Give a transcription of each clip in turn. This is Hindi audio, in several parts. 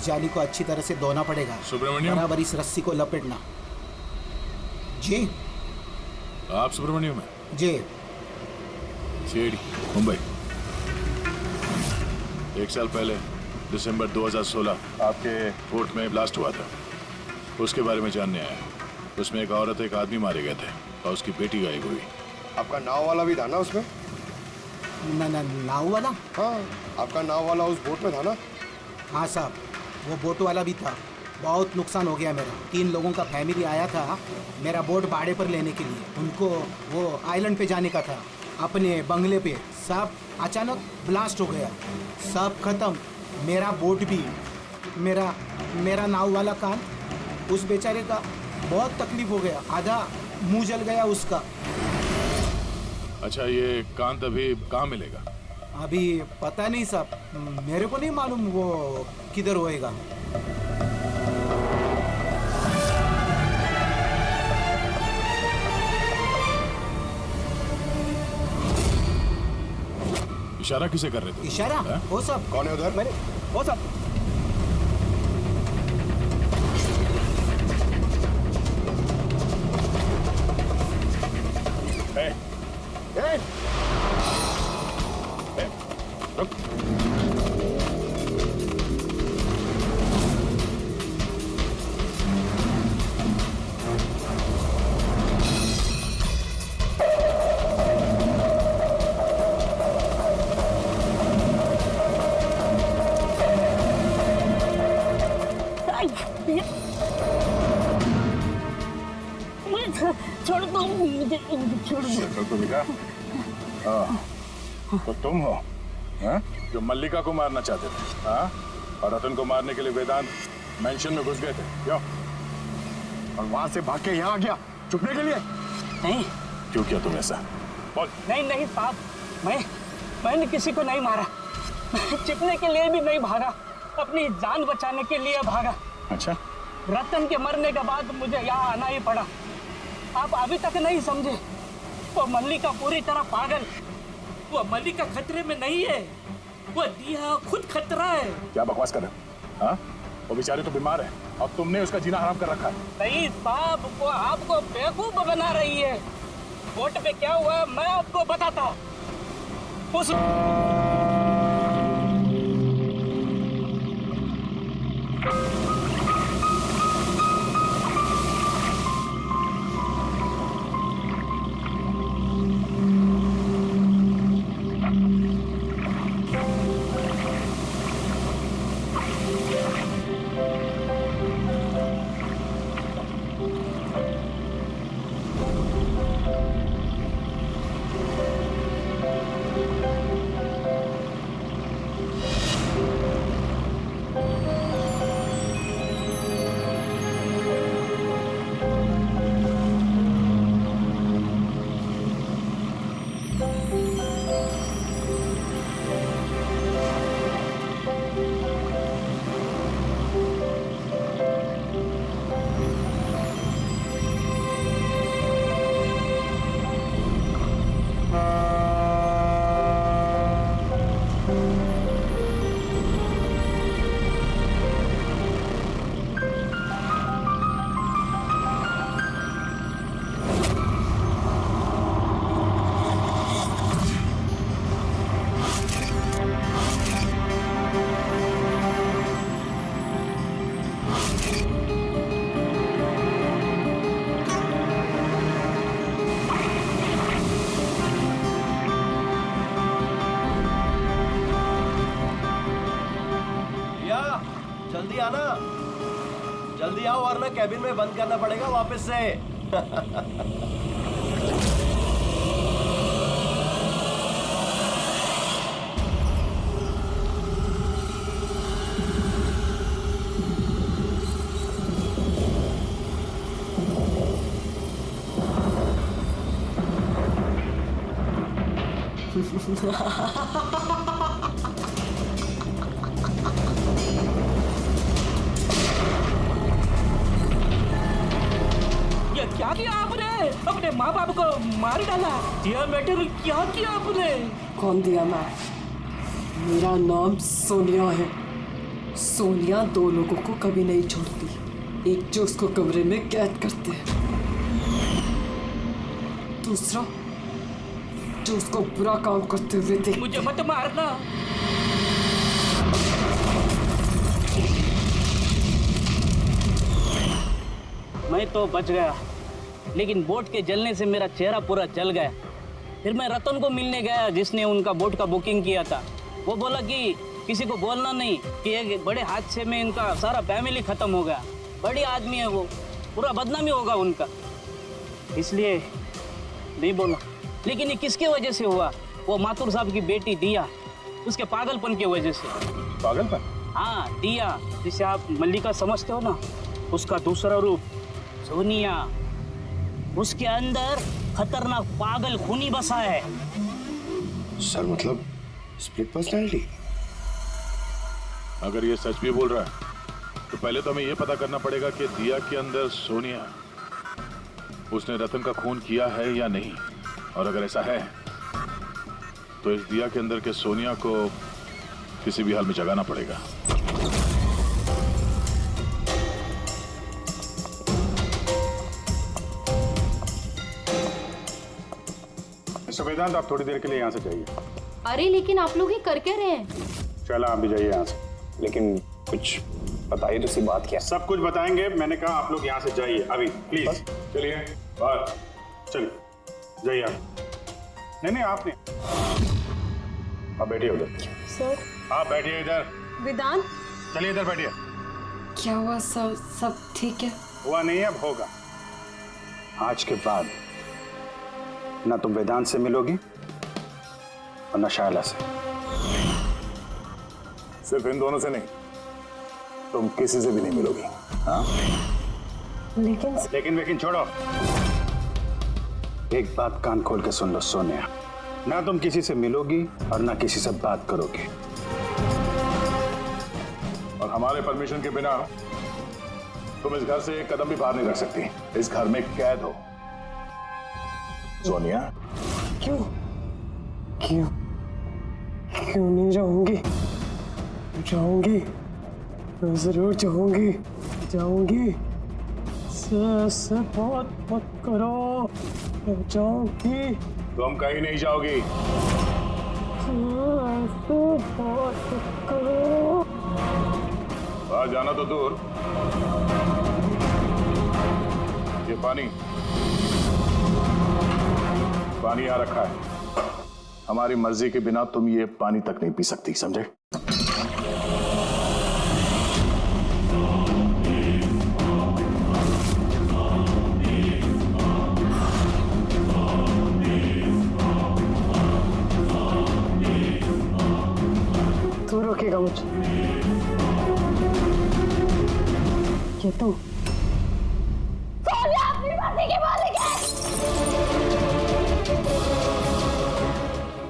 इस जाली को अच्छी तरह से धोना पड़ेगा। सुब्रमण्यम, बराबर इस रस्सी को लपेटना। जी आप सुब्रमण्यम हैं? जी। सीआईडी मुंबई। 1 साल पहले दिसंबर 2016 आपके कोर्ट में ब्लास्ट हुआ था, उसके बारे में जानने आया। उसमें एक औरत एक आदमी मारे गए थे और उसकी बेटी गायब हुई। आपका नाव वाला भी था ना उसमें? नाव वाला? हाँ, आपका नाव वाला उस बोट में था ना? हाँ साहब, वो बोट वाला भी था। बहुत नुकसान हो गया मेरा। 3 लोगों का फैमिली आया था मेरा बोट भाड़े पर लेने के लिए। उनको वो आइलैंड पे जाने का था, अपने बंगले पे। सब अचानक ब्लास्ट हो गया, सब खत्म। मेरा बोट भी, मेरा नाव वाला कान, उस बेचारे का बहुत तकलीफ हो गया। आधा मुंह जल गया उसका। अच्छा, ये कांत अभी कहाँ मिलेगा? अभी पता नहीं साहब, मेरे को नहीं मालूम वो किधर होएगा। इशारा किसे कर रहे थे? इशारा? वो सब कौन है उधर? मैंने वो सब छोड़ दो मुझे, छोड़ दो। तो बेटा, तो तुम हो जो मल्लिका को मारना चाहते थे? हाँ, और रतन को मारने के लिए वेदांत मेंशन में घुस गए थे, क्यों? और वहां से भाग के यहाँ आ गया छुपने के लिए? नहीं। क्यों किया तुम ऐसा? बोल। नहीं साहब, मैंने किसी को नहीं मारा। छिपने के लिए भी नहीं भागा, अपनी जान बचाने के लिए भागा। अच्छा, रतन के मरने के बाद मुझे यहाँ आना ही पड़ा। आप अभी तक नहीं समझे, वो मल्लिका पूरी तरह पागल। वो मल्लिका खतरे में नहीं है, वो दिया खुद खतरा है। क्या बकवास कर रहे हो? हाँ, वो बेचारी तो बीमार है और तुमने उसका जीना हराम कर रखा है। नहीं साहब, वो आपको बेवकूफ बना रही है। बोट पे क्या हुआ मैं आपको बताता हूँ। उस जल्दी आना, जल्दी आओ वरना कैबिन में बंद करना पड़ेगा वापस से। ये क्या किया आपने? अपने माँ बाप को मार डाला। डियर मैटर, क्या किया आपने? कौन दिया? मैं, मेरा नाम सोनिया है। सोनिया दो लोगों को कभी नहीं छोड़ती, एक जो उसको कमरे में कैद करते हैं, दूसरा जो उसको बुरा काम करते हुए देख। मुझे मत मारना। मैं तो बच गया, लेकिन बोट के जलने से मेरा चेहरा पूरा जल गया। फिर मैं रतन को मिलने गया जिसने उनका बोट का बुकिंग किया था। वो बोला कि किसी को बोलना नहीं कि एक बड़े हादसे में इनका सारा फैमिली खत्म हो गया। बड़ी आदमी है वो, पूरा बदनामी होगा उनका, इसलिए नहीं बोला। लेकिन ये किसके वजह से हुआ? वो माथुर साहब की बेटी दिया, उसके पागलपन की वजह से। पागलपन? हाँ, दिया जिसे आप मल्लिका समझते हो ना, उसका दूसरा रूप सोनिया। उसके अंदर खतरनाक पागल खूनी बसा है। सर मतलब स्प्लिट पर्सनैलिटी? अगर ये सच भी बोल रहा है तो पहले तो हमें ये पता करना पड़ेगा कि दिया के अंदर सोनिया, उसने रतन का खून किया है या नहीं। और अगर ऐसा है तो इस दिया के अंदर के सोनिया को किसी भी हाल में जगाना पड़ेगा। मिस्टर वेदांत, आप थोड़ी देर के लिए यहाँ से जाइए। अरे लेकिन आप लोग ये कर क्या रहे हैं? चला, आप भी जाइए यहाँ से। लेकिन कुछ बताइए तो सी बात क्या? सब कुछ बताएंगे, मैंने कहा आप लोग यहाँ से जाइए अभी प्लीज। चलिए बाहर। चलिए जाइए आप। नहीं आप नहीं, आप बैठिए उधर। सर, आप बैठिए इधर। वेदांत, चलिए इधर बैठिए। क्या हुआ? सब ठीक है? हुआ नहीं है, अब होगा। आज के बाद ना तुम वेदांत से मिलोगी और ना शायला से। सिर्फ इन दोनों से नहीं, तुम किसी से भी नहीं मिलोगी। हाँ? लेकिन छोड़ो। एक बात कान खोल के सुन लो सोनिया, ना तुम किसी से मिलोगी और ना किसी से बात करोगी। और हमारे परमिशन के बिना तुम इस घर से एक कदम भी बाहर नहीं रख सकती। इस घर में कैद हो। सोनिया, क्यों नहीं जाऊंगी? मैं जरूर जाऊंगी। से बात मत करो, मैं जाऊंगी। तुम कहीं नहीं जाओगी। से बात मत करो। बाहर जाना तो दूर, ये पानी यहाँ रखा है। हमारी मर्जी के बिना तुम ये पानी तक नहीं पी सकती, समझे? तू रोकेगा मुझे? क्या तू? सोनिया अपनी मर्जी की मालिक है।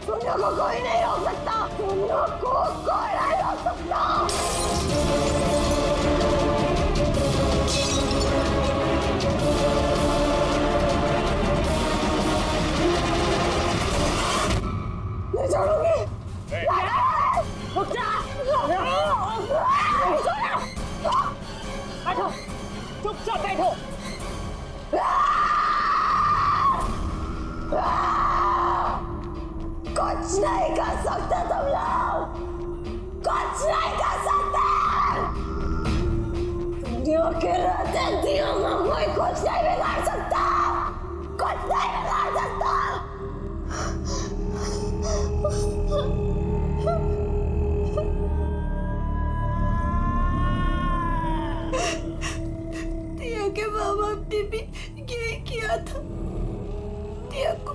सोनिया को कोई नहीं रोक सकता। सोनिया को कोई नहीं रोक सकता। नहीं छोड़ूंगी। रुक जा। बैठो, चुपचाप बैठो। कुछ नहीं कर सकते तुम लोग, कुछ नहीं कर सकते। दुनिया के रहते दियों में कोई कुछ नहीं बिगाड़ सकता, कुछ नहीं बिगाड़ सकता। दिया के माँ बाप ने भी यही किया था। दिया को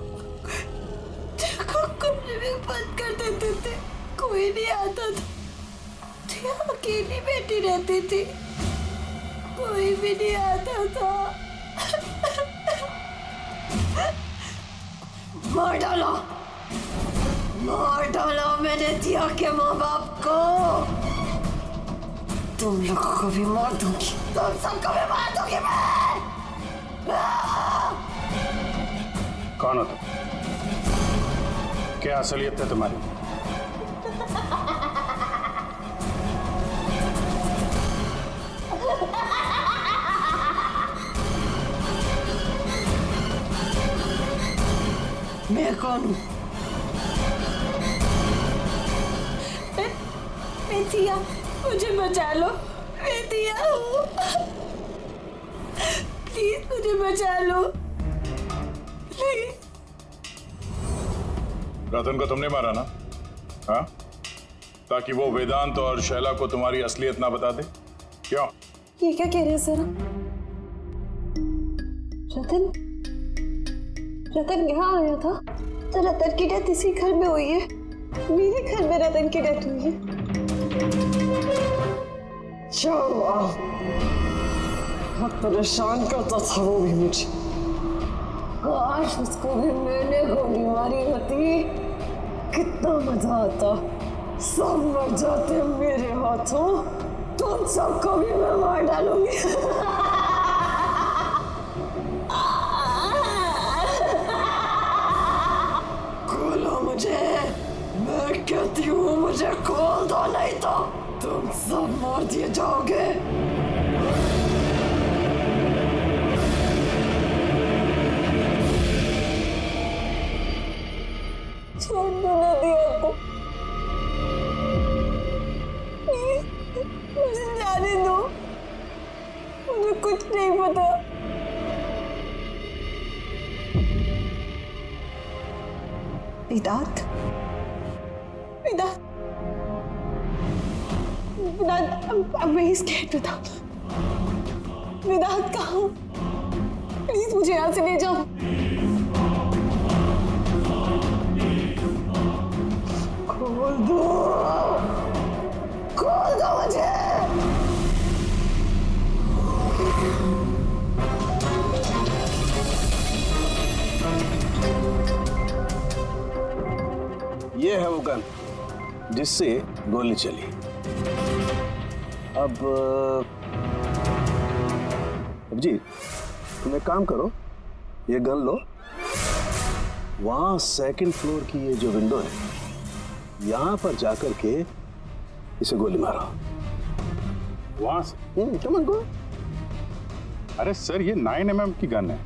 कमरे में बंद कर देते थे, कोई नहीं आता था। दिया अकेली बैठी रहती थी, कोई भी नहीं आता था। मार डालो मैंने दिया के माँ बाप को। तुम लोगों को भी मार दूंगी, तुम सबको भी मार दूंगी मैं। कौन हो तुम? क्या असलियत है तुम्हारी? मैं कौन हूँ? मैं दिया, मुझे बचा लो। मैं दिया हूँ, प्लीज मुझे बचा लो, प्लीज। रतन को तुमने मारा ना? हाँ, ताकि वो वेदांत और शैला को तुम्हारी असलियत ना बता दे? क्यों? ये क्या कह रहे हैं सर? रतन यहाँ आया था तो रतन की डेथ इसी घर में हुई है। मेरे घर में रतन की डेथ हुई है। बहुत परेशान करता था वो भी मुझे। काश उसको भी मैंने गोली मारी होती, कितना मजा आता। सब मर जाते मेरे हाथों, तुम सबको भी मैं मार डालूंगी। खोलो मुझे, मैं कहती हूँ मुझे खोल दो, नहीं तो तुम सब मार दिए जाओगे। छोड़ दो ना दिया को, मुझे जाने दो, मुझे कुछ नहीं पता। वेदांत, वेदांत, वेदांत, I'm very scared वेदांत। वेदांत कहाँ हो? प्लीज मुझे यहाँ से ले जाओ। खोल दो, खोल दो मुझे। ये है वो गन जिससे गोली चली। अब जी तुम एक काम करो, ये गन लो, वहां सेकंड फ्लोर की ये जो विंडो है यहां पर जाकर के इसे गोली मारो। वहां से? Come on go. अरे सर, ये 9mm की गन है।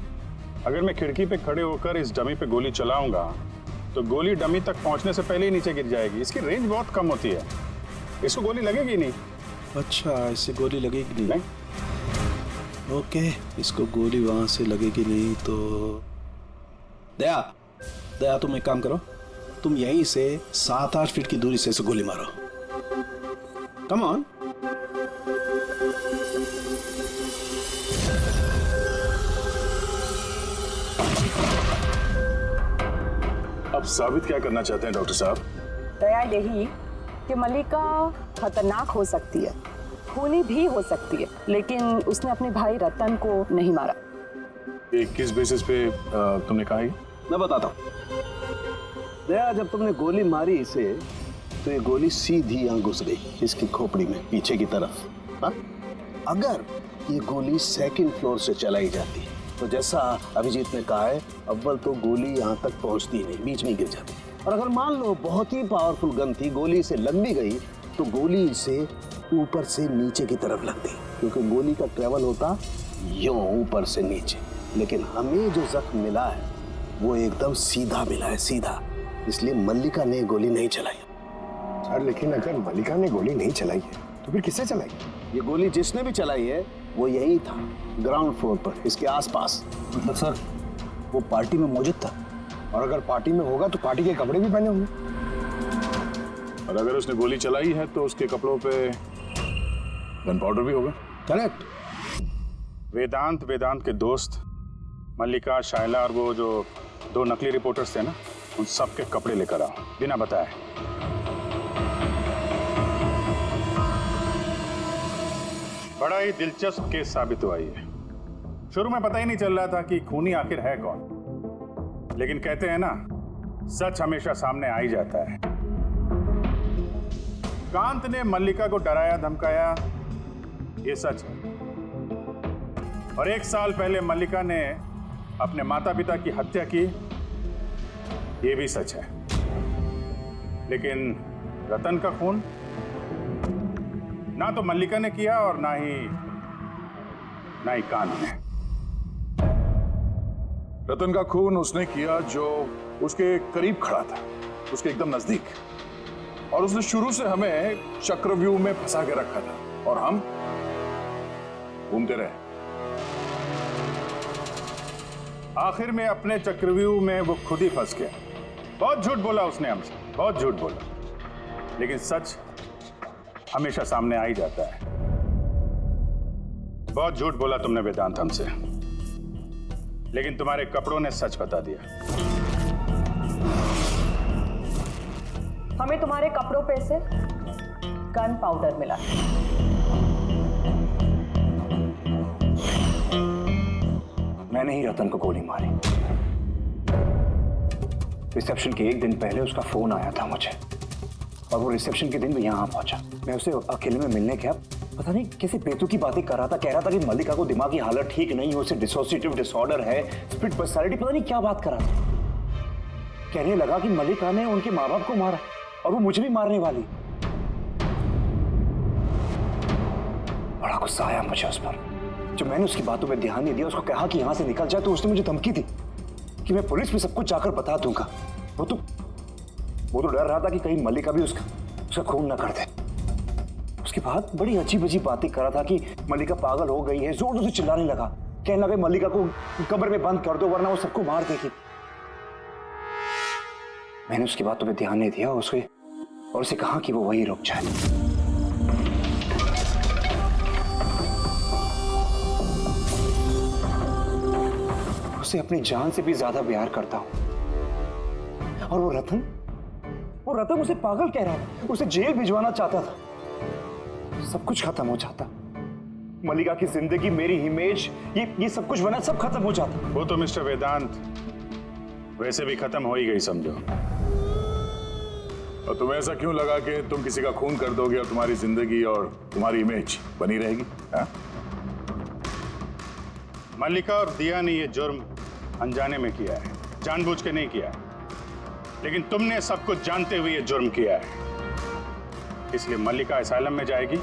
अगर मैं खिड़की पे खड़े होकर इस डमी पे गोली चलाऊंगा तो गोली डमी तक पहुंचने से पहले ही नीचे गिर जाएगी। इसकी रेंज बहुत कम होती है, इसको गोली लगेगी नहीं। अच्छा, इससे गोली लगेगी नहीं? ओके, इसको गोली वहां से लगेगी नहीं तो दया, दया तुम एक काम करो, तुम यहीं से 7-8 फीट की दूरी से इसे गोली मारो। Come on. अब साबित क्या करना चाहते हैं डॉक्टर साहब? दया यही कि मल्लिका खतरनाक हो सकती है, खूनी भी हो सकती है, लेकिन उसने अपने भाई रतन को नहीं मारा। ये किस बेसिस पे तुमने कहा ये? मैं बताता हूँ। दया, जब तुमने गोली मारी इसे तो ये गोली सीधी यहाँ घुस गई इसकी खोपड़ी में पीछे की तरफ। हा? अगर ये गोली सेकंड फ्लोर से चलाई जाती तो जैसा अभिजीत ने कहा है, अव्वल तो गोली यहाँ तक पहुँचती नहीं, बीच में गिर जाती। और अगर मान लो बहुत ही पावरफुल गन थी, गोली से लग भी गई तो गोली इसे ऊपर से नीचे की तरफ लगती, क्योंकि गोली का ट्रेवल होता यूं ऊपर से नीचे। लेकिन हमें जो जख्म मिला है वो एकदम सीधा मिला है, सीधा। इसलिए मल्लिका ने गोली नहीं चलाई। सर, लेकिन अगर मल्लिका ने गोली नहीं चलाई है तो फिर किसने चलाई? ये गोली जिसने भी चलाई है वो यही था, ग्राउंड फ्लोर पर, इसके आसपास। मतलब सर, वो पार्टी में मौजूद था, और अगर पार्टी में होगा तो पार्टी के कपड़े भी पहने होंगे। और अगर उसने गोली चलाई है तो उसके कपड़ों पे गन पाउडर भी होगा। करेक्ट। वेदांत के दोस्त मल्लिका, शायला और वो जो 2 नकली रिपोर्टर्स थे ना, उन सबके कपड़े लेकर आओ बिना बताए। बड़ा ही दिलचस्प केस साबित हुआ ये। शुरू में पता ही नहीं चल रहा था कि खूनी आखिर है कौन, लेकिन कहते हैं ना, सच हमेशा सामने आ ही जाता है। कांत ने मल्लिका को डराया धमकाया, ये सच है। और 1 साल पहले मल्लिका ने अपने माता पिता की हत्या की, ये भी सच है। लेकिन रतन का खून ना तो मल्लिका ने किया और ना ही कांत ने। रतन का खून उसने किया जो उसके करीब खड़ा था, उसके एकदम नजदीक, और उसने शुरू से हमें चक्रव्यूह में फंसा के रखा था और हम घूमते रहे। आखिर में अपने चक्रव्यूह में वो खुद ही फंस गया। बहुत झूठ बोला उसने हमसे, बहुत झूठ बोला, लेकिन सच हमेशा सामने आ ही जाता है। बहुत झूठ बोला तुमने वेदांत हमसे, लेकिन तुम्हारे कपड़ों ने सच बता दिया। हमें तुम्हारे कपड़ों पे से गन पाउडर मिला। मैंने ही रतन को गोली मारी। रिसेप्शन के एक दिन पहले उसका फोन आया था मुझे, और वो रिसेप्शन के दिन भी यहाँ पहुंचा। मैं उसे अकेले में मिलने गया, पता नहीं कैसे बेतुकी बातें कर रहा था। कह रहा था कि मल्लिका को दिमागी हालत ठीक नहीं है, उसे डिसोसिएटिव डिसऑर्डर है, स्प्लिट पर्सनालिटी, पता नहीं क्या बात कर रहा था। कहने लगा कि मल्लिका ने उनके माँ बाप को मारा और वो मुझे भी मारने वाली। बड़ा गुस्सा आया मुझे उस पर। जब मैंने उसकी बातों में ध्यान नहीं दिया, उसको कहा कि यहां से निकल जाए, तो उसने मुझे धमकी दी कि मैं पुलिस में सब कुछ जाकर बता दूंगा। वो तो डर रहा था कि कहीं मल्लिका भी उसका खून न कर दे। उसके बाद बड़ी अजीब अजीब बातें कर रहा था कि मल्लिका पागल हो गई है, जोर जोर से चिल्लाने लगा, कहने लगा मल्लिका को कब्र में बंद कर दो वरना वो सबको मार देगी। मैंने उसकी बातों पे ध्यान नहीं दिया और उसे कहा कि वो वहीं रुक जाए। उसे अपनी जान से भी ज्यादा प्यार करता हूं, और वो रतन उसे पागल कह रहा था, उसे जेल भिजवाना चाहता था। सब कुछ खत्म हो जाता, मल्लिका की जिंदगी, मेरी इमेज, ये सब कुछ बना, सब खत्म हो जाता। वो तो मिस्टर वेदांत वैसे भी खत्म हो ही गई समझो। और तुम्हें ऐसा क्यों लगा कि तुम किसी का खून कर दोगे और तुम्हारी जिंदगी और तुम्हारी इमेज बनी रहेगी? हा? मल्लिका और दिया ने ये जुर्म अनजाने में किया है, जानबूझ के नहीं किया है, लेकिन तुमने सब कुछ जानते हुए ये जुर्म किया है। इसलिए मल्लिका असाइलम में जाएगी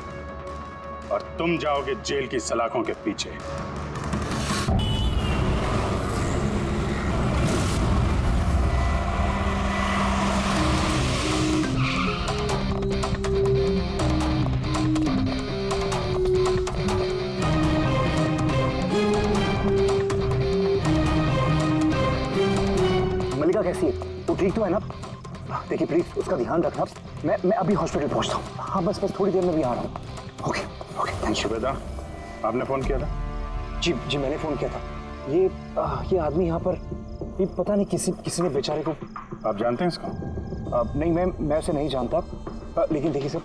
और तुम जाओगे जेल की सलाखों के पीछे। मल्लिका कैसी है? वो ठीक तो है ना? देखिए प्लीज उसका ध्यान रखना। मैं अभी हॉस्पिटल पहुंचता हूँ। हाँ बस थोड़ी देर में भी आ रहा हूँ। Okay thank you. बेटा आपने फोन किया था? जी मैंने फोन किया था। ये आदमी यहाँ पर, ये पता नहीं किसी ने बेचारे को। आप जानते हैं इसको? नहीं मैं उसे नहीं जानता, लेकिन देखिए सर,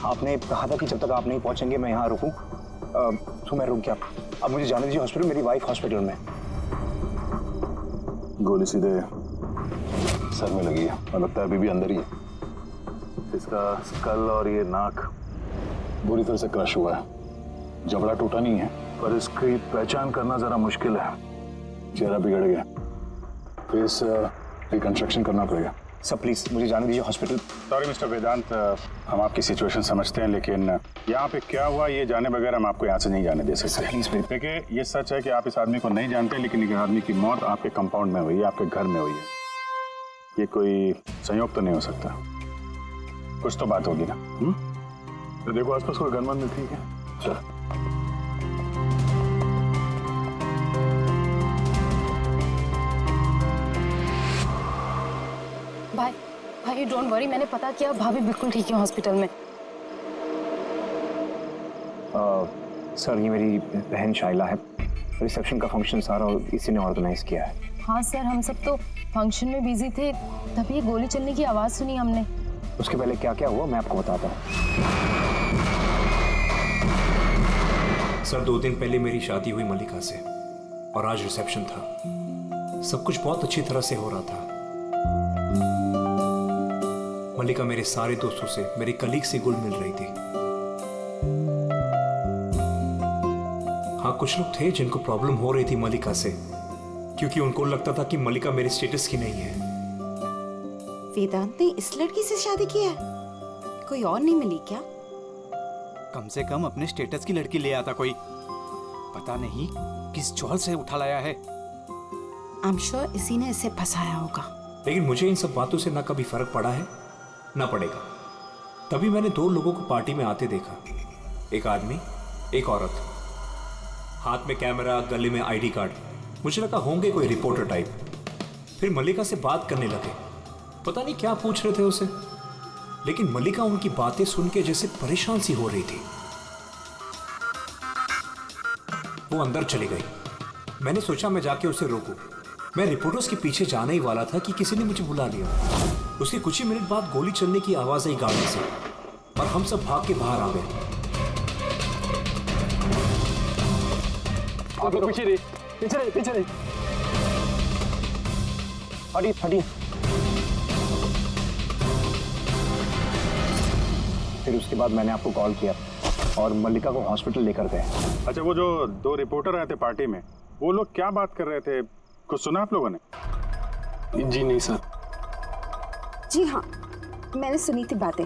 आपने कहा था कि जब तक आप नहीं पहुंचेंगे मैं यहाँ रुकूं, तो मैं रुक गया। अब मुझे जाने दीजिए हॉस्पिटल, मेरी वाइफ हॉस्पिटल में। गोली सीधे सर में लगी है और लगता है अभी भी अंदर ही है। इसका स्कल और ये नाक बुरी तरह से क्रश हुआ है। जबड़ा टूटा नहीं है, पर इसकी पहचान करना जरा मुश्किल है। चेहरा बिगड़ गया, फेस रिकंस्ट्रक्शन करना पड़ेगा। सर प्लीज मुझे जाने दीजिए हॉस्पिटल। सॉरी मिस्टर वेदांत, हम आपकी सिचुएशन समझते हैं, लेकिन यहाँ पे क्या हुआ ये जाने बगैर हम आपको यहाँ से नहीं जाने दे सकते। प्लीज देखिए ये सच है कि आप इस आदमी को नहीं जानते, लेकिन एक आदमी की मौत आपके कंपाउंड में हुई है, आपके घर में हुई है। ये कोई संयोग तो नहीं हो सकता, कुछ तो बात होगी ना? तो देखो आसपास कोई गनमन में, ठीक है? चलो भाई डोंट वरी, मैंने पता किया, भाभी बिल्कुल ठीक है हॉस्पिटल में। सर ये मेरी बहन शाइला है, रिसेप्शन का फंक्शन सारा इसी ने ऑर्गेनाइज किया है। हाँ सर, हम सब तो फंक्शन में बिजी थे, तभी गोली चलने की आवाज सुनी हमने। उसके पहले क्या क्या हुआ मैं आपको बताता हूँ। सर 2 दिन पहले मेरी शादी हुई मल्लिका से, और आज रिसेप्शन था। सब कुछ बहुत अच्छी तरह से हो रहा था। मल्लिका मेरे सारे दोस्तों से, मेरे कलीग से घुल मिल रही थी। हाँ कुछ लोग थे जिनको प्रॉब्लम हो रही थी मल्लिका से, क्योंकि उनको लगता था कि मल्लिका मेरे स्टेटस की नहीं है। वेदांत ने इस लड़की से शादी की है? कोई और नहीं मिली क्या? कम से कम अपने स्टेटस की लड़की ले आता कोई। पता नहीं किस चौल से उठा लाया है। I'm sure इसी ने इसे फंसाया होगा। लेकिन मुझे इन सब बातों से ना कभी फर्क पड़ा है ना पड़ेगा। तभी मैंने 2 लोगों को पार्टी में आते देखा, एक आदमी एक औरत, हाथ में कैमरा, गले में आईडी कार्ड। मुझे लगा होंगे कोई रिपोर्टर टाइप। फिर मल्लिका से बात करने लगे, पता नहीं क्या पूछ रहे थे उसे, लेकिन मल्लिका उनकी बातें सुन के जैसे परेशान सी हो रही थी। वो अंदर चली गई। मैंने सोचा मैं जाके उसे रोकूं। मैं रिपोर्टर्स के पीछे जाने ही वाला था कि किसी ने मुझे बुला लिया। उसके कुछ ही मिनट बाद गोली चलने की आवाज आई गाड़ी से और हम सब भाग के बाहर आ गए। पीछे रही, पीछे रही, पीछे रही। हटिए, हटिए। फिर उसके बाद मैंने आपको कॉल किया और मल्लिका को हॉस्पिटल लेकर गए। अच्छा, वो जो 2 रिपोर्टर आए थे पार्टी में, वो लोग क्या बात कर रहे थे, कुछ सुना आप लोगों ने? जी नहीं सर। जी हाँ, मैंने सुनी थी बातें।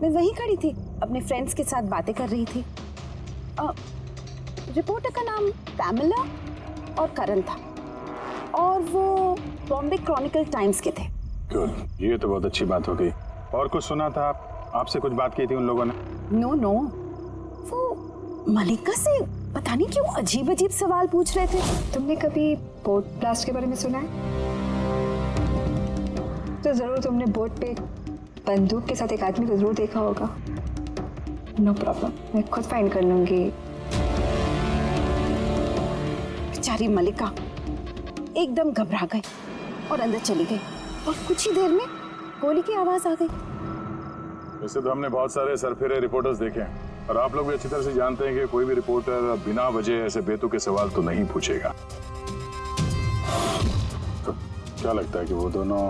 मैं वहीं खड़ी थी, अपने फ्रेंड्स के साथ बातें कर रही थी। रिपोर्टर का नाम पैमेला और करण था और वो बॉम्बे क्रॉनिकल टाइम्स के थे। गुड, ये तो बहुत अच्छी बात हो गई। और कुछ सुना था आपसे कुछ बात की थी उन लोगों ने? नो, वो मल्लिका से पता नहीं क्यों अजीब अजीब सवाल पूछ रहे थे। तुमने कभी बोट ब्लास्ट के बारे में सुना है? तो जरूर तुमने बोट पे बंदूक के साथ एक आदमी को जरूर देखा होगा। नो प्रॉब्लम, मैं खुद फाइंड कर लूंगी। बेचारी मल्लिका एकदम घबरा गई और अंदर चली गई और कुछ ही देर में गोली की आवाज आ गई। वैसे तो हमने बहुत सारे सरफिरे रिपोर्टर्स देखे हैं और आप लोग भी अच्छी तरह से जानते हैं कि कोई भी रिपोर्टर बिना वजह ऐसे बेतुके सवाल तो नहीं पूछेगा। तो क्या लगता है कि वो दोनों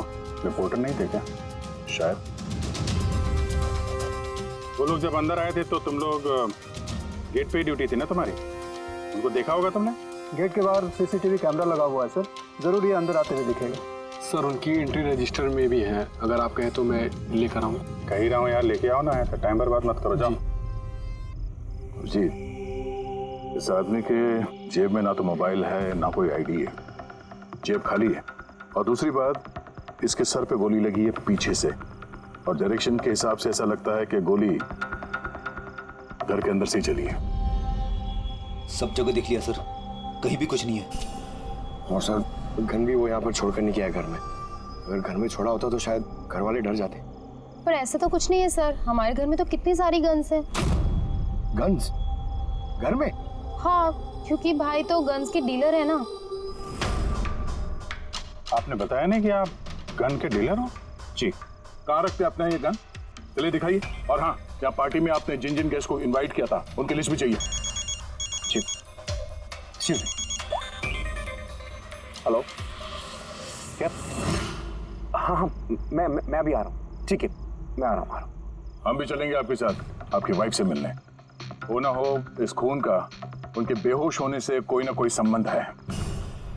रिपोर्टर नहीं थे क्या? शायद। वो लोग जब अंदर आए थे तो तुम लोग गेट पे ही ड्यूटी थी ना तुम्हारी? उनको देखा होगा तुमने? गेट के बाहर सीसीटीवी कैमरा लगा हुआ है सर, जरूर ये अंदर आते हुए दिखेगा। सर उनकी एंट्री रजिस्टर में भी है, अगर आप कहें तो मैं लेकर आऊँ। कह ही रहा हूँ यार, लेके आओ ना, तो टाइम बर्बाद मत करो, जाओ। जी, इस आदमी के जेब में ना तो मोबाइल है ना कोई आईडी है, जेब खाली है। और दूसरी बात, इसके सर पे गोली लगी है पीछे से और डायरेक्शन के हिसाब से ऐसा लगता है कि गोली घर के अंदर से ही चली है। सब जगह देख लिया सर, कहीं भी कुछ नहीं है। और सर गन भी वो यहाँ पर छोड़कर नहीं गया है घर में। अगर घर में छोड़ा होता तो शायद घर वाले डर जाते। पर ऐसा तो कुछ नहीं है सर, हमारे घर में तो कितनी सारी गन्स हैं। गन्स? घर में? हाँ, क्योंकि भाई तो गन्स के डीलर है ना। आपने बताया नहीं कि आप गन के डीलर हो? जी। कहाँ रखते अपना ये गन? चलिए दिखाइए। और हाँ, क्या पार्टी में आपने जिन जिन गेस्ट को इनवाइट किया था उनकी लिस्ट भी चाहिए। जी। हेलो, क्या? हाँ, मैं भी आ रहा हूँ। ठीक है, मैं आ रहा हूँ। हम भी चलेंगे आपके साथ आपकी वाइफ से मिलने। वो ना हो इस खून का उनके बेहोश होने से कोई ना कोई संबंध है।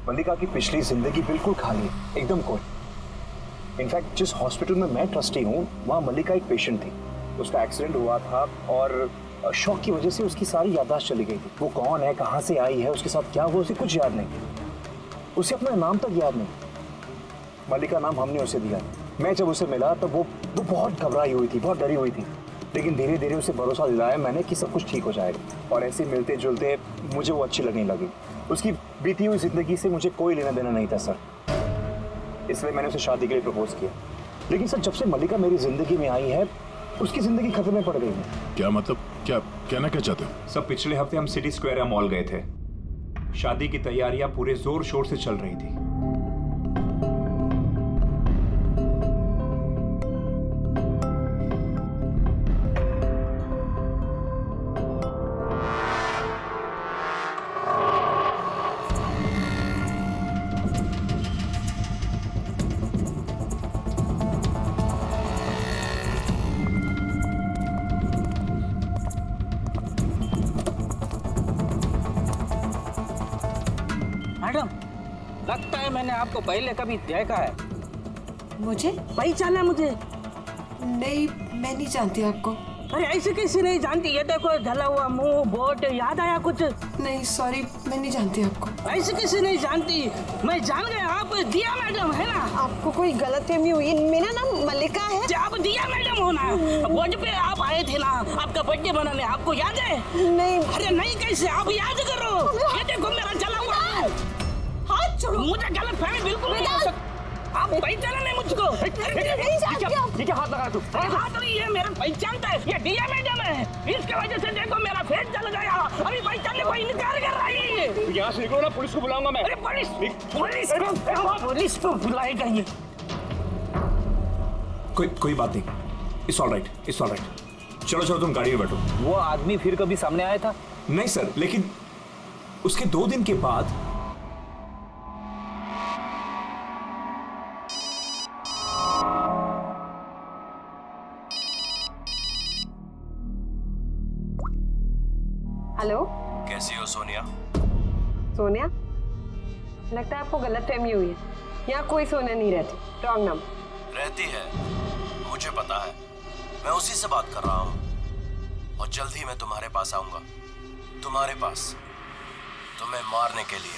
मल्लिका की पिछली जिंदगी बिल्कुल खाली है, एकदम कोई। इनफैक्ट जिस हॉस्पिटल में मैं ट्रस्टी हूँ वहाँ मल्लिका एक पेशेंट थी। उसका एक्सीडेंट हुआ था और शॉक की वजह से उसकी सारी याददाश्त चली गई थी। वो कौन है, कहाँ से आई है, उसके साथ क्या हुआ, उसे कुछ याद नहीं। उसे अपना नाम तक याद नहीं। मल्लिका नाम हमने उसे दिया। मैं जब उसे मिला तब वो बहुत घबराई हुई थी, बहुत डरी हुई थी। लेकिन धीरे धीरे उसे भरोसा दिलाया मैंने कि सब कुछ ठीक हो जाएगा। और ऐसे मिलते जुलते मुझे वो अच्छी लगने लगी। उसकी बीती हुई जिंदगी से मुझे कोई लेना देना नहीं था सर, इसलिए मैंने उसे शादी के लिए प्रपोज किया। लेकिन सर जब से मल्लिका मेरी जिंदगी में आई है उसकी जिंदगी खतरे में पड़ गई है। क्या मतलब, क्या कहना क्या चाहते हो? सब पिछले हफ्ते हम सिटी स्क्वायर मॉल गए थे। शादी की तैयारियां पूरे जोर शोर से चल रही थी। मैडम, लगता है मैंने आपको पहले कभी देखा है। मुझे? पहचाना मुझे? नहीं, मैं नहीं जानती आपको। अरे ऐसे कैसे नहीं जानती? ये देखो जला हुआ मुंह, बोट, याद आया कुछ? नहीं सॉरी, मैं नहीं जानती आपको। ऐसे कैसे नहीं जानती? मैं जान गया, आप दिया मैडम है ना? आपको कोई गलतफहमी हुई। मेरा नाम मल्लिका है। आप दिया मैडम हो ना? बोर्ड पे आप आए थे ना आपका बर्थडे मनाने, आपको याद है? नहीं। अरे नहीं कैसे, आप याद करो। ये देखो मेरा जला हुआ हाथ छोड़ो। मुझे गलतफहमी बिल्कुल नहीं हो सकती। आप पहचाना नहीं मुझको? ये क्या हाथ लगा तू? हाथ नहीं है, मेरा पहचानता है। ये दिया मैडम है, इसके वजह से देखो मेरा फेस जल गया। अभी पहचानने को इनकार कर रही है। यहाँ से निकलो ना, पुलिस को बुलाऊंगा मैं। अरे पुलिस को बुलाएगा ये। कोई बात नहीं, it's all right, it's all right. चलो तुम गाड़ी में बैठो। वो आदमी फिर कभी सामने आया था? नहीं सर, लेकिन उसके 2 दिन के बाद हेलो, कैसी हो सोनिया? सोनिया? लगता है आपको गलतफहमी हुई है। यहाँ कोई सोनिया नहीं रहती, रॉन्ग नंबर। रहती है, मुझे पता है। मैं उसी से बात कर रहा हूँ और जल्द ही मैं तुम्हारे पास आऊंगा, तुम्हारे पास, तुम्हें मारने के लिए।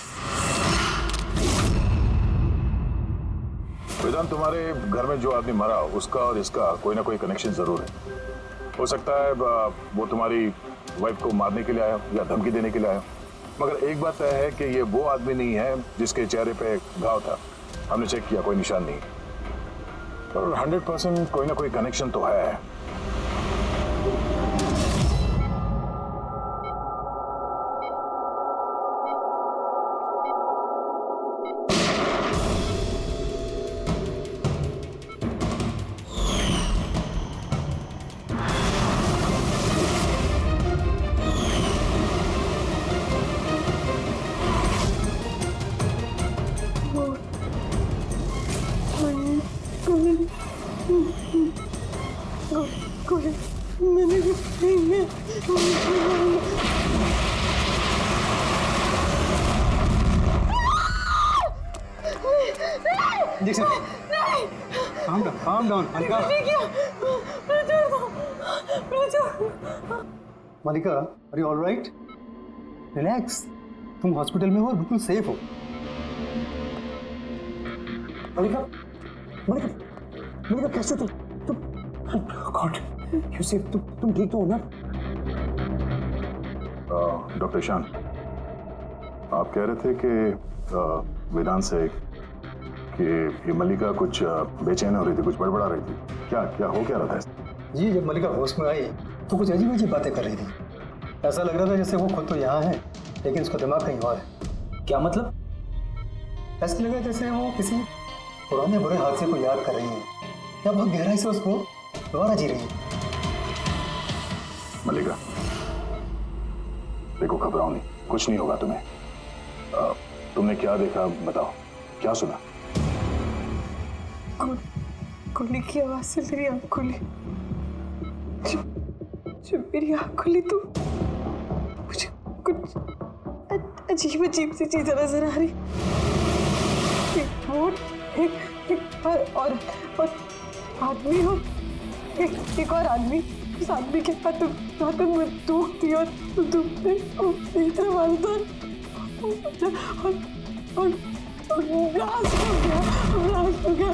वेदांत, तुम्हारे घर में जो आदमी मरा उसका और इसका कोई ना कोई कनेक्शन जरूर है। हो सकता है वो तुम्हारी वाइफ को मारने के लिए आया या धमकी देने के लिए आया, मगर एक बात तय है कि ये वो आदमी नहीं है जिसके चेहरे पे घाव था। हमने चेक किया, कोई निशान नहीं, और 100% कोई ना कोई कनेक्शन तो है। Calm down, Malika. Malika, are you all right? Relax. तुम हॉस्पिटल में हो और बिल्कुल सेफ हो। मालिका, मालिका, मालिका कैसे तुम गॉड, यू सेफ? तुम ठीक तो हो ना? डॉक्टर ईशान, आप कह रहे थे कि वेदांत से कि ये मल्लिका कुछ बेचैन हो रही थी, कुछ बड़बड़ा रही थी। क्या हो क्या रहा था? जी, जब मल्लिका होश में आई तो कुछ अजीब अजीब बातें कर रही थी। ऐसा लग रहा था जैसे वो खुद तो यहाँ है लेकिन उसका दिमाग कहीं और है। क्या मतलब? ऐसा लगा जैसे वो किसी पुराने बुरे हादसे को याद कर रही है या बहुत गहराई से उसको दोबारा जी रही है। मल्लिका, देखो घबराओ नहीं, कुछ नहीं होगा तुम्हें। तुमने क्या देखा बताओ, क्या सुना? गोली की आवाज से मेरी आंख खुली। जब मेरी आंख खुली तो मुझे कुछ अजीब अजीब सी चीजें नजर आ रही। एक बोट, और आदमी हो, एक और आदमी। उस आदमी के हाथ में बंदूक थी और ब्लास्ट हो गया।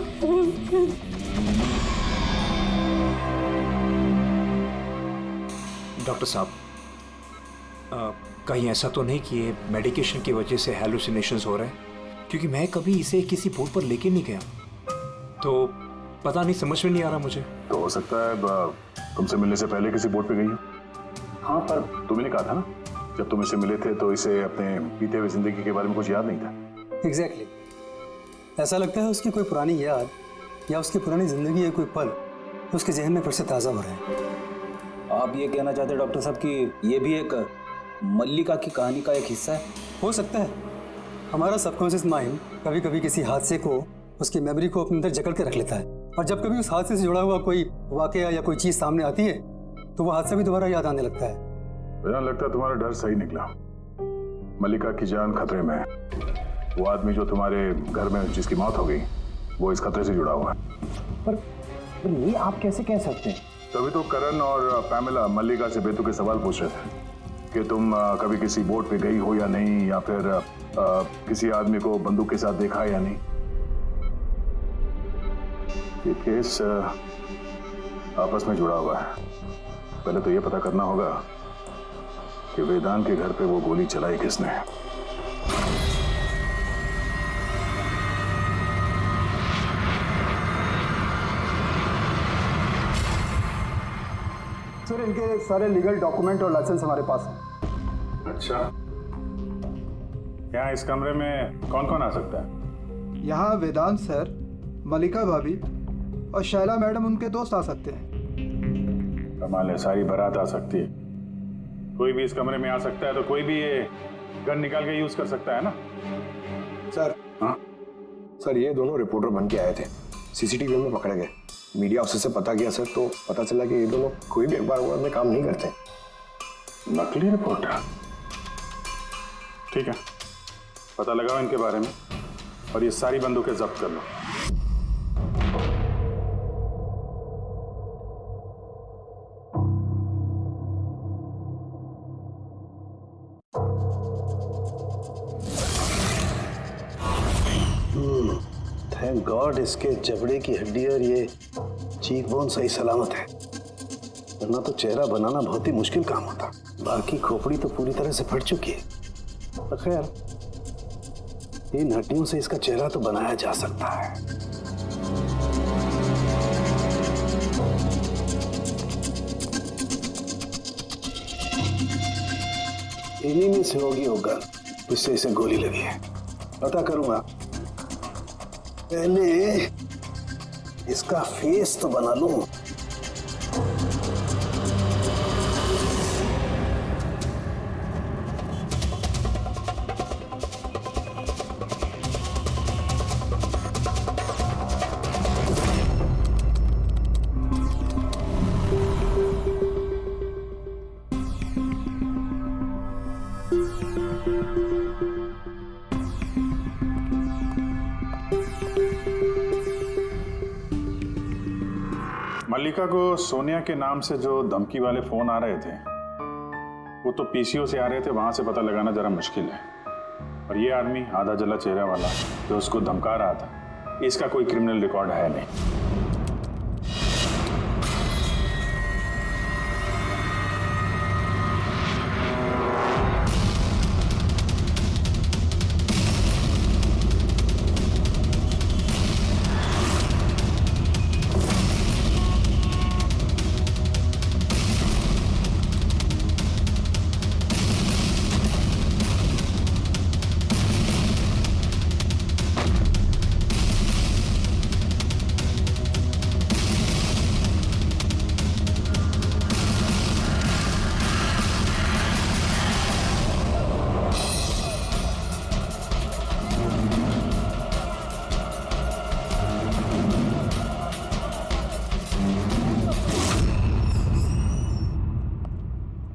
डॉक्टर साहब, कहीं ऐसा तो नहीं कि ये मेडिकेशन की वजह से हैलुसिनेशंस हो रहे हैं? क्योंकि मैं कभी इसे किसी बोर्ड पर लेके नहीं गया, तो पता नहीं, समझ में नहीं आ रहा मुझे। तो हो सकता है तुमसे मिलने से पहले किसी बोर्ड पे गई हो। हाँ, पर तुमने कहा था ना जब तुम इसे मिले थे तो इसे अपने बीते हुए जिंदगी के बारे में कुछ याद नहीं था। एग्जैक्टली, ऐसा लगता है उसकी कोई पुरानी याद या उसकी पुरानी जिंदगी या कोई पल उसके जहन में फिर से ताज़ा हो रहे हैं। आप ये कहना चाहते हैं डॉक्टर साहब कि ये भी एक मल्लिका की कहानी का एक हिस्सा है? हो सकता है। हमारा सबकॉन्शियस माइंड कभी कभी किसी हादसे को, उसकी मेमोरी को अपने अंदर जकड़ के रख लेता है, और जब कभी उस हादसे से जुड़ा हुआ कोई वाकया या कोई चीज़ सामने आती है तो वो हादसा भी दोबारा याद आने लगता है। मुझे लगता है तुम्हारा डर सही निकला। मल्लिका की जान खतरे में है। वो आदमी जो तुम्हारे घर में जिसकी मौत हो गई वो इस खतरे से जुड़ा हुआ है। पर ये आप कैसे कह सकते हैं? तभी तो करण और पैमेला मल्लिका से बेतुके सवाल पूछ रहे थे कि तुम कभी किसी बोट पे गई हो या नहीं, या फिर किसी आदमी को बंदूक के साथ देखा है या नहीं। ये केस आपस में जुड़ा हुआ है। पहले तो ये पता करना होगा कि वेदांत के घर पे वो गोली चलाई किसने। सर इनके सारे लीगल डॉक्यूमेंट और लाइसेंस हमारे पास हैं। अच्छा, यहाँ इस कमरे में कौन कौन आ सकता है? यहाँ वेदांत सर, मल्लिका भाभी और शैला मैडम उनके दोस्त आ सकते हैं। कमाल है, सारी बारात आ सकती है। कोई भी इस कमरे में आ सकता है, तो कोई भी ये गन निकाल के यूज कर सकता है ना? सर, हाँ सर, ये दोनों रिपोर्टर बन के आए थे, सीसीटीवी में पकड़े गए। मीडिया ऑफिसर से पता किया सर, तो पता चला कि ये दोनों कोई भी अखबार में काम नहीं करते। नकली रिपोर्टर? ठीक है, पता लगाओ इनके बारे में और ये सारी बंदूकें जब्त कर लो। थैंक गॉड इसके जबड़े की हड्डी और ये चीक बोन सही सलामत है, वरना तो चेहरा बनाना बहुत ही मुश्किल काम होता। बाकी खोपड़ी तो पूरी तरह से फट चुकी है, पर खैर इन हड्डियों से इसका चेहरा तो बनाया जा सकता है। इन्हीं में से होगी वो गन जिससे इसे गोली लगी है। पता करूंगा, पहले इसका फेस तो बना लूं। मल्लिका को सोनिया के नाम से जो धमकी वाले फोन आ रहे थे, वो तो पीसीओ से आ रहे थे, वहां से पता लगाना जरा मुश्किल है। और ये आदमी आधा जला चेहरे वाला जो उसको धमका रहा था, इसका कोई क्रिमिनल रिकॉर्ड है नहीं।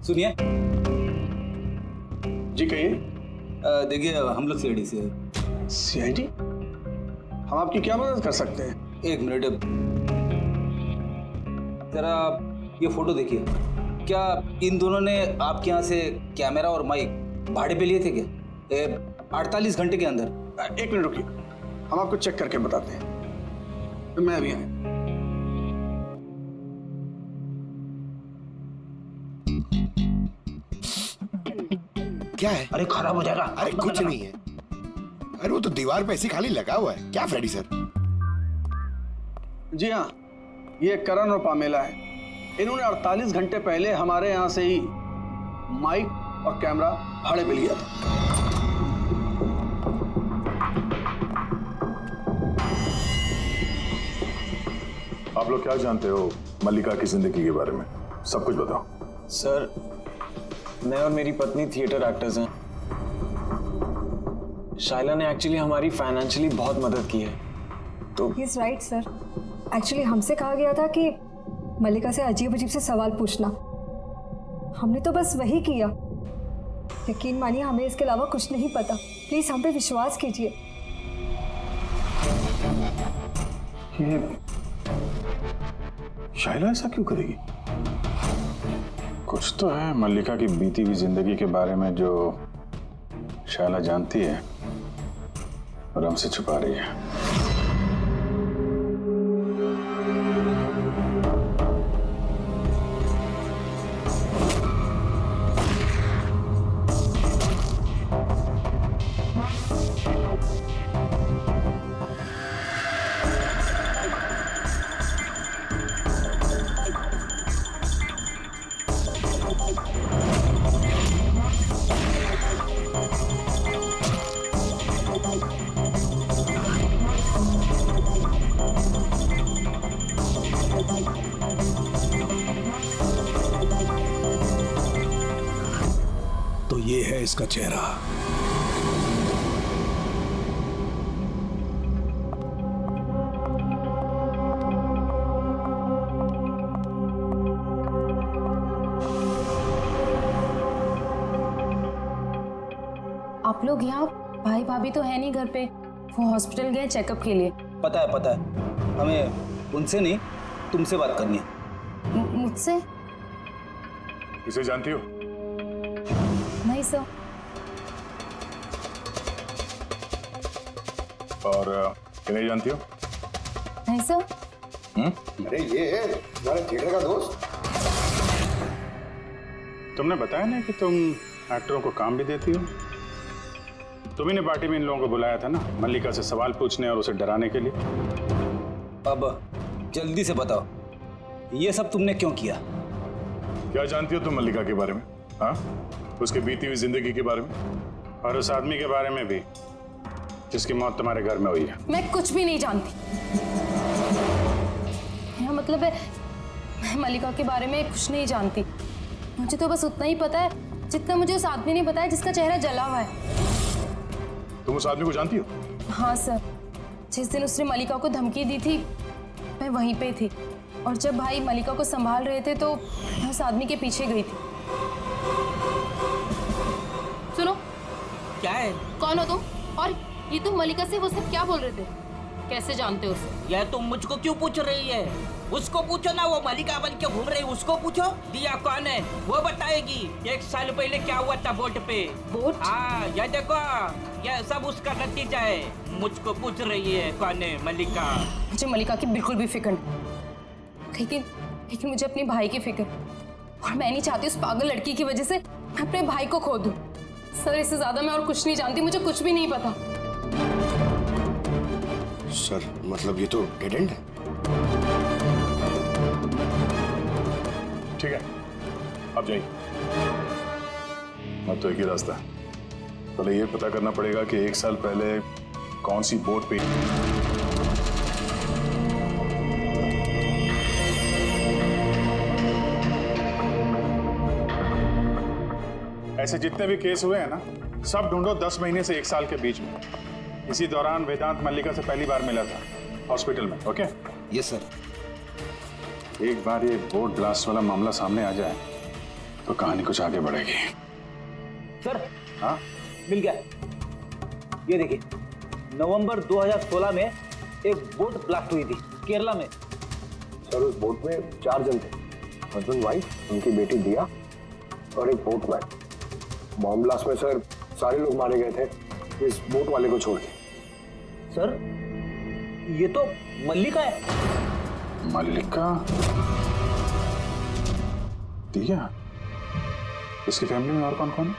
सुनिए जी, कहिए। देखिए हम लोग सीआईडी से हैं। सीआईडी? हम आपकी क्या मदद कर सकते हैं? एक मिनट, जरा ये फोटो देखिए। क्या इन दोनों ने आपके यहाँ से कैमरा और माइक भाड़े पे लिए थे क्या 48 घंटे के अंदर? एक मिनट रुकिए, हम आपको चेक करके बताते हैं। मैं अभी आया। क्या है? अरे खराब हो जाएगा। अरे कुछ नहीं है। अरे वो तो दीवार पे ऐसे खाली लगा हुआ है। क्या फ्रेडी सर? जी हाँ, ये करण और पामेला है। इन्होंने 48 घंटे पहले हमारे यहाँ से ही माइक और कैमरा भाड़े पे लिया था। आप लोग क्या जानते हो मल्लिका की जिंदगी के बारे में? सब कुछ बताओ। सर, मैं और मेरी पत्नी थिएटर एक्टर्स हैं। शाइला ने एक्चुअली हमारी फाइनेंशियली बहुत मदद की है। तो He's right, सर। एक्चुअली हमसे कहा गया था कि मल्लिका से अजीब अजीब से सवाल पूछना, हमने तो बस वही किया। यकीन मानिए हमें इसके अलावा कुछ नहीं पता। प्लीज हम पे विश्वास कीजिए। शायला ऐसा क्यों करेगी? कुछ तो है मल्लिका की बीती हुई जिंदगी के बारे में जो शायला जानती है और हमसे छुपा रही है। तो ये है इसका चेहरा। आप लोग यहाँ, भाई भाभी तो है नहीं घर पे, वो हॉस्पिटल गए चेकअप के लिए। पता है, हमें उनसे नहीं तुमसे बात करनी है। मुझसे? इसे जानती हो? नहीं सर। और किन्हें जानती हो? नहीं सर। अरे ये है तुम्हारे थिएटर का दोस्त। तुमने बताया ना कि तुम एक्टरों को काम भी देती हो। तुम्ही ने पार्टी में इन लोगों को बुलाया था ना, मल्लिका से सवाल पूछने और उसे डराने के लिए। अब जल्दी से बताओ, ये सब तुमने क्यों किया? क्या जानती हो तुम मल्लिका के बारे में? हाँ, उसकी बीती हुई जिंदगी के बारे में और उस आदमी के बारे में भी जिसकी मौत तुम्हारे घर में हुई है। मैं कुछ भी नहीं जानती। मेरा मतलब है, मैं मल्लिका के बारे में कुछ नहीं जानती। मुझे तो बस उतना ही पता है जितना मुझे उस आदमी ने बताया जिसका चेहरा जला हुआ है। तुम उस आदमी को जानती हो? हाँ सर, जिस दिन उसने मल्लिका को धमकी दी थी मैं वहीं पे थी, और जब भाई मल्लिका को संभाल रहे थे तो मैं उस आदमी के पीछे गई थी। सुनो, क्या है? कौन हो तुम? और ये तुम मल्लिका से वो सब क्या बोल रहे थे? कैसे जानते हो उसे? यह तुम मुझको क्यों पूछ रही है? उसको पूछो ना, वो मल्लिका बन के घूम रही, उसको पूछो। दिया कौन है वो बताएगी। 1 साल पहले क्या हुआ था बोट पे। बोट? हाँ, यह देखो, यह सब उसका नतीजा है। मुझको पूछ रही है कौन है मल्लिका। मुझे मल्लिका की बिल्कुल भी फिक्र नहीं, लेकिन मुझे अपने भाई की फिक्र, और मैं नहीं चाहती उस पागल लड़की की वजह से मैं अपने भाई को खो दूं। सर, इससे ज्यादा मैं और कुछ नहीं जानती, मुझे कुछ भी नहीं पता। सर, मतलब ये तो डेड एंड है। ठीक है, अब जाइए। अब तो एक ही रास्ता है, पहले ये पता करना पड़ेगा कि 1 साल पहले कौन सी बोट पे। ऐसे जितने भी केस हुए हैं ना, सब ढूंढो 10 महीने से 1 साल के बीच में। इसी दौरान वेदांत मल्लिका से पहली बार मिला था हॉस्पिटल में। ओके? Yes sir. एक बार ये बोट ब्लास्ट वाला मामला सामने आ जाए तो कहानी कुछ आगे बढ़ेगी। सर, हाँ, मिल गया। ये देखिए, नवंबर 2016 में एक बोट ब्लास्ट हुई थी केरला में। सर, उस बोट में 4 जन थे, हस्बैंड वाइफ, उनकी बेटी दिया और एक बोटमैन। बॉम्ब ब्लास्ट में सर सारे लोग मारे गए थे, इस बोट वाले को छोड़ के। सर, ये तो मल्लिका है। मल्लिका? दिया? इसकी फैमिली में और कौन कौन है?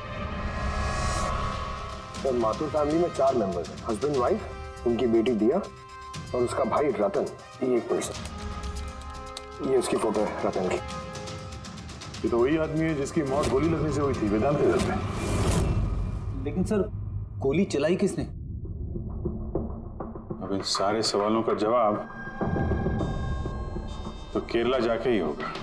सर, माथुर फैमिली में 4 मेंबर्स हैं, हस्बैंड वाइफ, उनकी बेटी दिया और उसका भाई रतन, ये एक पर्सन। ये उसकी फोटो है रतन की। ये तो वही आदमी है जिसकी मौत गोली लगने से हुई थी वेदांत के घर पे। लेकिन सर, गोली चलाई किसने? अब इन सारे सवालों का जवाब तो केरला जाके ही होगा।